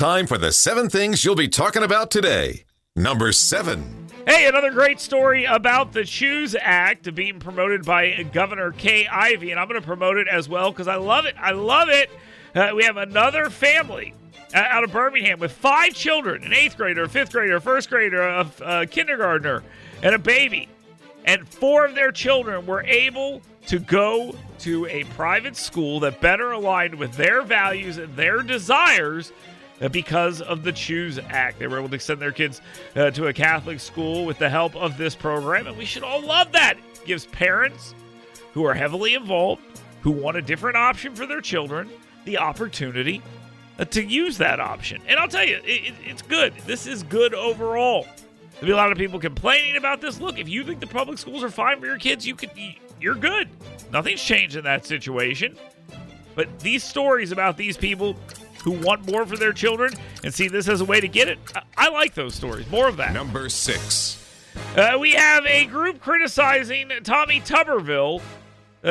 Time for the 7 things you'll be talking about today. Number 7. Hey, another great story about the Choose Act being promoted by Governor Kay Ivey, and I'm going to promote it as well because I love it. I love it. We have another family out of Birmingham with 5 children, an 8th grader, a 5th grader, a 1st grader, a kindergartner, and a baby. And 4 of their children were able to go to a private school that better aligned with their values and their desires because of the Choose Act. They were able to send their kids to a Catholic school with the help of this program, and we should all love that. It gives parents who are heavily involved, who want a different option for their children, the opportunity to use that option. And I'll tell you, it's good. This is good overall. There'll be a lot of people complaining about this. Look, if you think the public schools are fine for your kids, you're good. Nothing's changed in that situation. But these stories about these people who want more for their children and see this as a way to get it, I like those stories. More of that. Number 6. We have a group criticizing Tommy Tuberville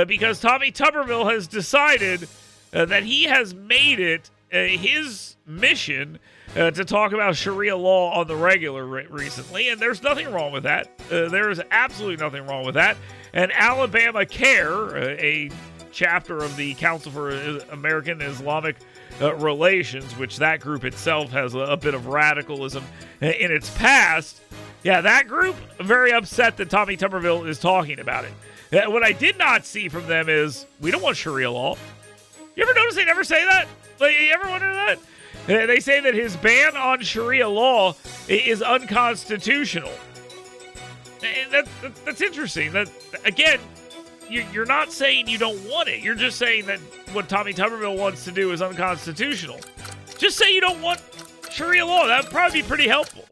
because Tommy Tuberville has decided that he has made it his mission to talk about Sharia law on the regular recently, and there's nothing wrong with that. There is absolutely nothing wrong with that. And Alabama CAIR, a chapter of the Council for American-Islamic Relations, which that group itself has a bit of radicalism in its past. Yeah, that group, very upset that Tommy Tuberville is talking about it. What I did not see from them is, we don't want Sharia law. You ever notice they never say that? Like, you ever wonder that? They say that his ban on Sharia law is unconstitutional. And that's interesting. That, again, you're not saying you don't want it. You're just saying that what Tommy Tuberville wants to do is unconstitutional. Just say you don't want Sharia law. That would probably be pretty helpful.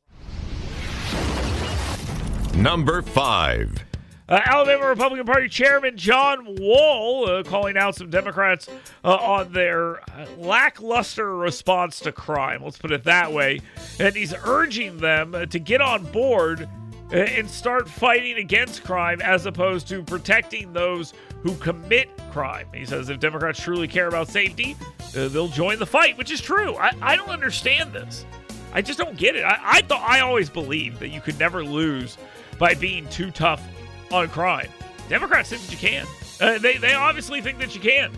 Number 5. Alabama Republican Party Chairman John Wahl calling out some Democrats on their lackluster response to crime. Let's put it that way. And he's urging them to get on board and start fighting against crime as opposed to protecting those who commit crime. He says if Democrats truly care about safety, they'll join the fight, which is true. I don't understand this. I just don't get it. I always believed that you could never lose by being too tough on crime. Democrats think that you can. They obviously think that you can.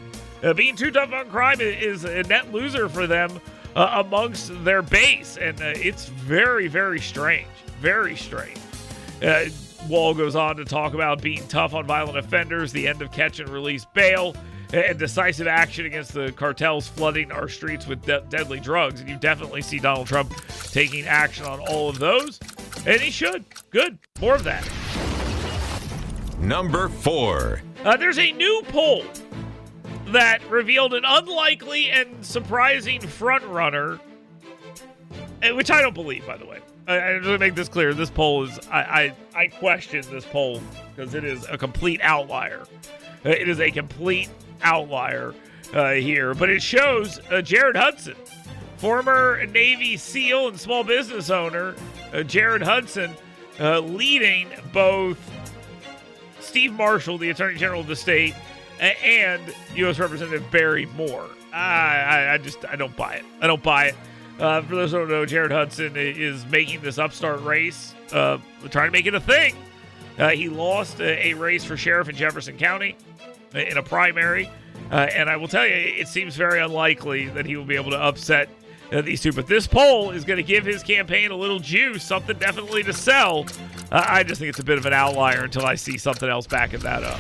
Being too tough on crime is a net loser for them amongst their base, and it's very, very strange. Very strange. Wahl goes on to talk about being tough on violent offenders, the end of catch and release bail, and decisive action against the cartels flooding our streets with deadly drugs. And you definitely see Donald Trump taking action on all of those, and he should. Good. More of that. Number 4. There's a new poll that revealed an unlikely and surprising frontrunner, which I don't believe, by the way. I just make this clear. This poll is, I question this poll because it is a complete outlier. It is a complete outlier here. But it shows Jared Hudson, former Navy SEAL and small business owner, Jared Hudson, leading both Steve Marshall, the Attorney General of the state, and U.S. Representative Barry Moore. I don't buy it. I don't buy it. For those who don't know, Jared Hudson is making this upstart race, trying to make it a thing. He lost a race for sheriff in Jefferson County in a primary, and I will tell you, it seems very unlikely that he will be able to upset these two. But this poll is going to give his campaign a little juice, something definitely to sell. I just think it's a bit of an outlier until I see something else backing that up.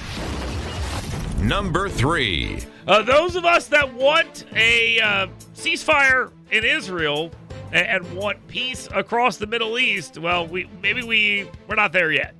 Number 3. Those of us that want a ceasefire in Israel and want peace across the Middle East, well, we're not there yet.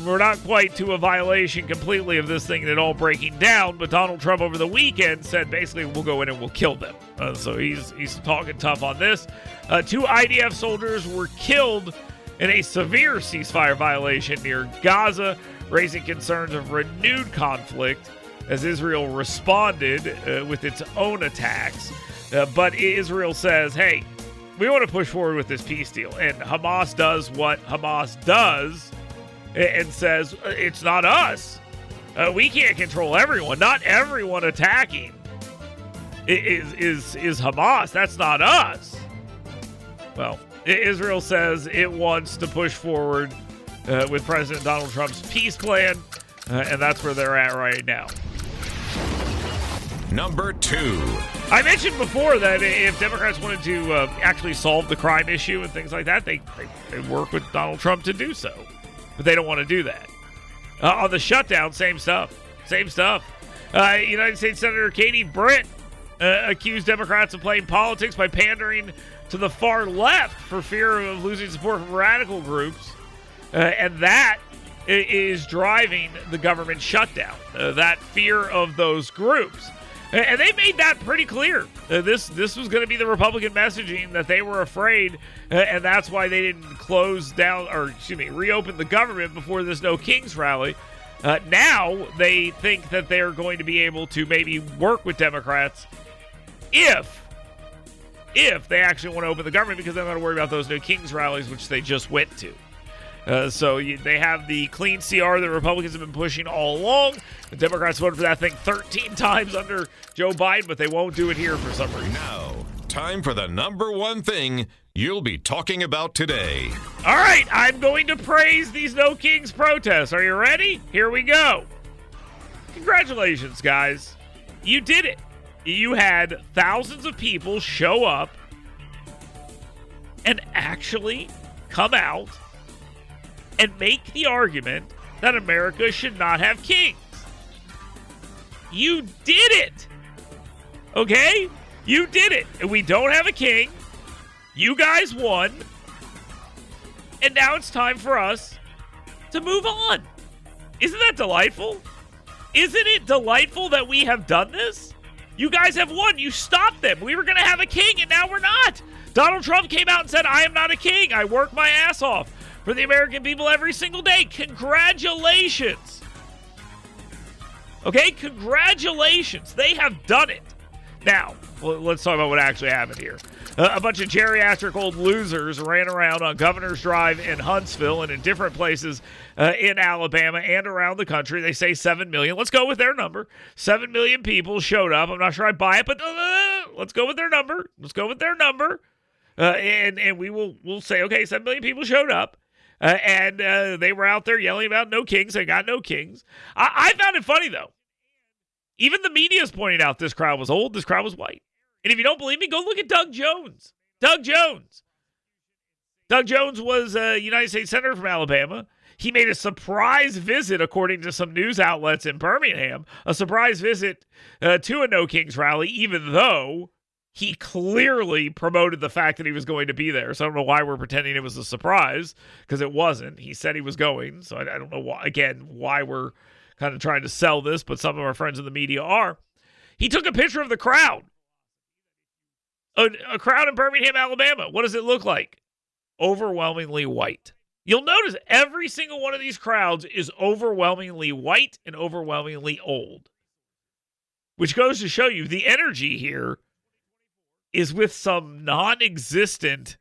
We're not quite to a violation completely of this thing and it all breaking down, but Donald Trump over the weekend said basically we'll go in and we'll kill them. So he's talking tough on this. 2 IDF soldiers were killed in a severe ceasefire violation near Gaza, raising concerns of renewed conflict as Israel responded with its own attacks. But Israel says, hey, we want to push forward with this peace deal. And Hamas does what Hamas does and says, it's not us. We can't control everyone. Not everyone attacking is Hamas. That's not us. Well, Israel says it wants to push forward with President Donald Trump's peace plan, and that's where they're at right now. Number 2. I mentioned before that if Democrats wanted to actually solve the crime issue and things like that, they work with Donald Trump to do so. But they don't want to do that. On the shutdown, same stuff. United States Senator Katie Britt accused Democrats of playing politics by pandering to the far left for fear of losing support from radical groups. And that is driving the government shutdown, that fear of those groups. And they made that pretty clear. This was going to be the Republican messaging, that they were afraid, and that's why they didn't reopen the government before this No Kings rally. Now they think that they're going to be able to maybe work with Democrats if they actually want to open the government, because they're not going to worry about those No Kings rallies, which they just went to. They have the clean CR that Republicans have been pushing all along. The Democrats voted for that thing 13 times under Joe Biden, but they won't do it here for some reason. Now, time for the number 1 thing you'll be talking about today. All right, I'm going to praise these No Kings protests. Are you ready? Here we go. Congratulations, guys. You did it. You had thousands of people show up and actually come out and make the argument that America should not have kings. You did it. Okay? You did it. And we don't have a king. You guys won. And now it's time for us to move on. Isn't that delightful? Isn't it delightful that we have done this? You guys have won. You stopped them. We were going to have a king, and now we're not. Donald Trump came out and said, I am not a king. I work my ass off for the American people every single day. Congratulations. Okay, congratulations. They have done it. Now, let's talk about what actually happened here. A bunch of geriatric old losers ran around on Governor's Drive in Huntsville and in different places in Alabama and around the country. They say 7 million. Let's go with their number. 7 million people showed up. I'm not sure I buy it, but let's go with their number. And we'll say, okay, 7 million people showed up. And they were out there yelling about no kings. They got no kings. I found it funny, though. Even the media is pointing out this crowd was old. This crowd was white. And if you don't believe me, go look at Doug Jones. Doug Jones was a United States Senator from Alabama. He made a surprise visit, according to some news outlets in Birmingham, a surprise visit to a No Kings rally, even though he clearly promoted the fact that he was going to be there. So I don't know why we're pretending it was a surprise, because it wasn't. He said he was going. So I don't know why we're kind of trying to sell this, but some of our friends in the media are. He took a picture of the crowd. A crowd in Birmingham, Alabama. What does it look like? Overwhelmingly white. You'll notice every single one of these crowds is overwhelmingly white and overwhelmingly old. Which goes to show you the energy here is with some non-existent,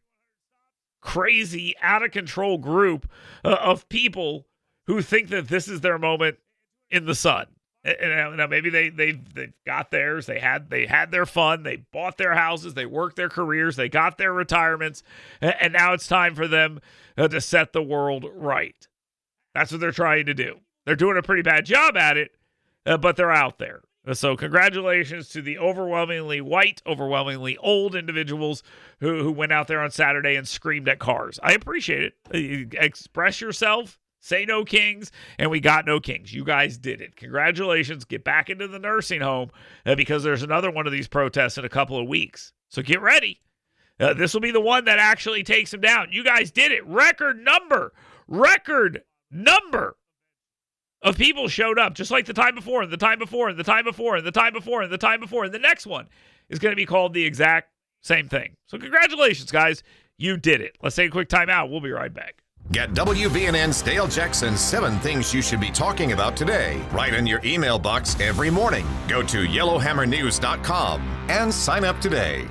crazy, out-of-control group of people who think that this is their moment in the sun. And now maybe they've got theirs. They had their fun. They bought their houses. They worked their careers. They got their retirements. And now it's time for them to set the world right. That's what they're trying to do. They're doing a pretty bad job at it, but they're out there. So congratulations to the overwhelmingly white, overwhelmingly old individuals who went out there on Saturday and screamed at cars. I appreciate it. Express yourself. Say no kings, and we got no kings. You guys did it. Congratulations. Get back into the nursing home because there's another one of these protests in a couple of weeks. So get ready. This will be the one that actually takes them down. You guys did it. Record number of people showed up, just like the time before, and the time before, and the time before, and the time before, and the time before. And the next one is going to be called the exact same thing. So congratulations, guys. You did it. Let's take a quick time out. We'll be right back. Get WBNN's Dale Jackson's 7 Things You Should Be Talking About Today right in your email box every morning. Go to yellowhammernews.com and sign up today.